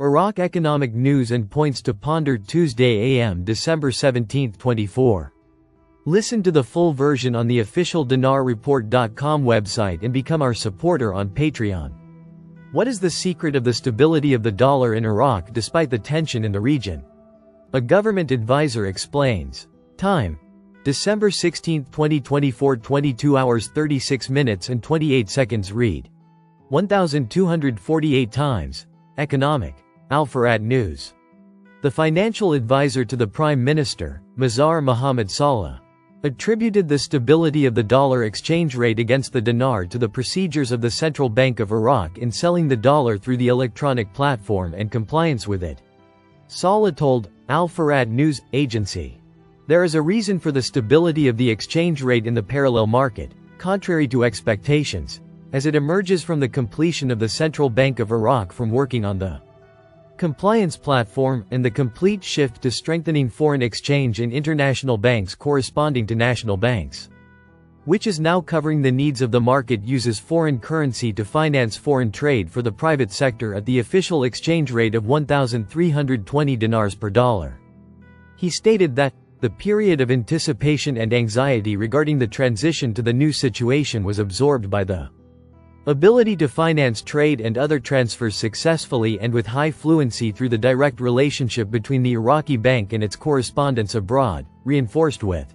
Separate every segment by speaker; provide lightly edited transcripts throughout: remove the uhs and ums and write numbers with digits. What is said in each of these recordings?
Speaker 1: Iraq economic news and points to ponder Tuesday AM December 17, 24. Listen to the full version on the official dinarreport.com website and become our supporter on Patreon. What is the secret of the stability of the dollar in Iraq despite the tension in the region? A government advisor explains. Time: December 16, 2024, 22 hours 36 minutes and 28 seconds. Read 1248 times. Economic. Al-Farad News. The financial advisor to the Prime Minister, Mazhar Mohammad Saleh, attributed the stability of the dollar exchange rate against the dinar to the procedures of the Central Bank of Iraq in selling the dollar through the electronic platform and compliance with it. Saleh told Al-Farad News Agency, "There is a reason for the stability of the exchange rate in the parallel market, contrary to expectations, as it emerges from the completion of the Central Bank of Iraq from working on the compliance platform and the complete shift to strengthening foreign exchange in international banks corresponding to national banks, which is now covering the needs of the market, uses foreign currency to finance foreign trade for the private sector at the official exchange rate of 1,320 dinars per dollar." He stated that the period of anticipation and anxiety regarding the transition to the new situation was absorbed by the ability to finance trade and other transfers successfully and with high fluency through the direct relationship between the Iraqi bank and its correspondents abroad, reinforced with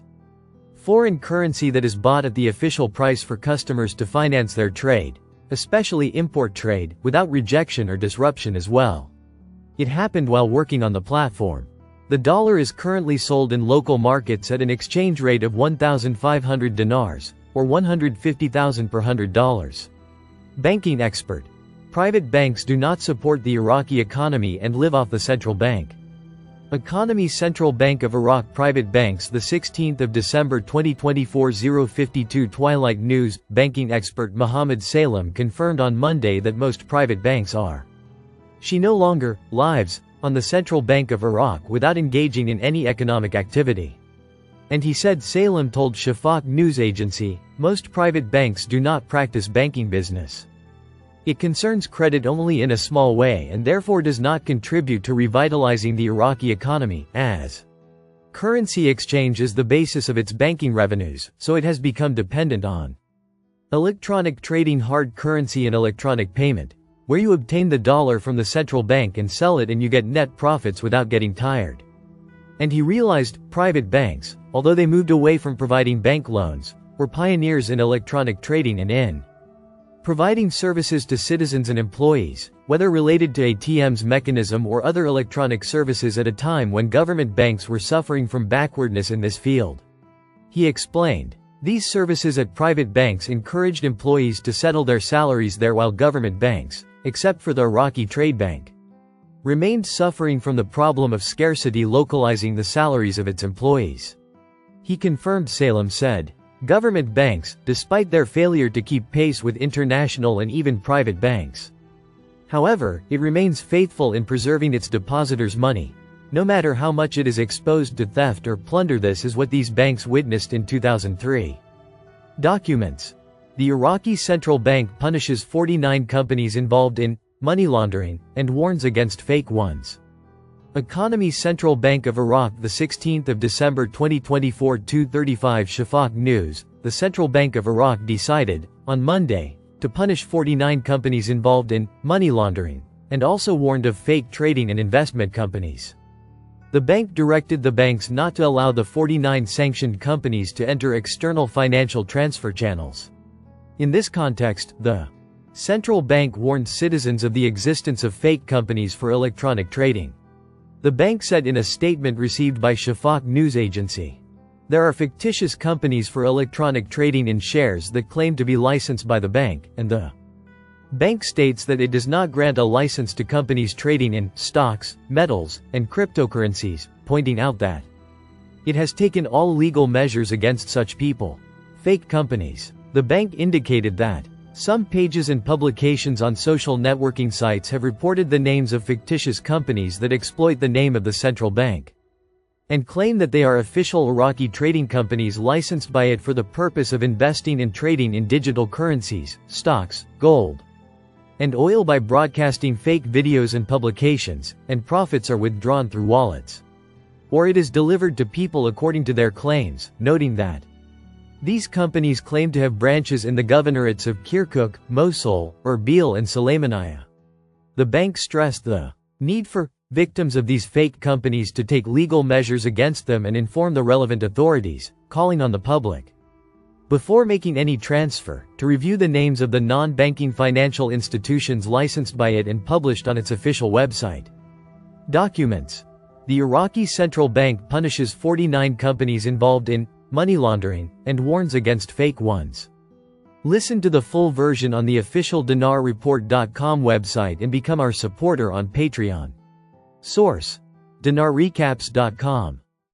Speaker 1: foreign currency that is bought at the official price for customers to finance their trade, especially import trade, without rejection or disruption as well. It happened while working on the platform. The dollar is currently sold in local markets at an exchange rate of 1,500 dinars, or 150,000 per $100. Banking expert. Private banks do not support the Iraqi economy and live off the central bank. Economy Central Bank of Iraq Private Banks, the 16th of December 2024, 052 Twilight News. Banking expert Mohammed Salem confirmed on Monday that most private banks are she no longer lives on the Central Bank of Iraq without engaging in any economic activity. And he said Salem told Shafaq News Agency, most private banks do not practice banking business. It concerns credit only in a small way and therefore does not contribute to revitalizing the Iraqi economy, as currency exchange is the basis of its banking revenues, so it has become dependent on electronic trading, hard currency and electronic payment, where you obtain the dollar from the central bank and sell it and you get net profits without getting tired. And he realized private banks, although they moved away from providing bank loans, were pioneers in electronic trading and in providing services to citizens and employees, whether related to ATM's mechanism or other electronic services, at a time when government banks were suffering from backwardness in this field. He explained, these services at private banks encouraged employees to settle their salaries there, while government banks, except for the Iraqi Trade Bank, remained suffering from the problem of scarcity, localizing the salaries of its employees. He confirmed Salem said, government banks, despite their failure to keep pace with international and even private banks, however, it remains faithful in preserving its depositors' money, no matter how much it is exposed to theft or plunder. This is what these banks witnessed in 2003. Documents. The Iraqi Central Bank punishes 49 companies involved in money laundering and warns against fake ones. Economy Central Bank of Iraq, the 16th of December 2024, 2:35 Shafaq News. The Central Bank of Iraq decided on Monday to punish 49 companies involved in money laundering and also warned of fake trading and investment companies. The bank directed the banks not to allow the 49 sanctioned companies to enter external financial transfer channels. In this context, the central bank warned citizens of the existence of fake companies for electronic trading. The bank said in a statement received by Shafaq News Agency, there are fictitious companies for electronic trading in shares that claim to be licensed by the bank, and the bank states that it does not grant a license to companies trading in stocks, metals, and cryptocurrencies, pointing out that it has taken all legal measures against such people. Fake companies. The bank indicated that some pages and publications on social networking sites have reported the names of fictitious companies that exploit the name of the central bank and claim that they are official Iraqi trading companies licensed by it for the purpose of investing and trading in digital currencies, stocks, gold, and oil by broadcasting fake videos and publications, and profits are withdrawn through wallets. Or it is delivered to people according to their claims, noting that these companies claim to have branches in the governorates of Kirkuk, Mosul, Erbil and Sulaymaniyah. The bank stressed the need for victims of these fake companies to take legal measures against them and inform the relevant authorities, calling on the public, before making any transfer, to review the names of the non-banking financial institutions licensed by it and published on its official website. Documents. The Iraqi central bank punishes 49 companies involved in money laundering and warns against fake ones. Listen to the full version on the official dinarreport.com website and become our supporter on Patreon. Source: dinarrecaps.com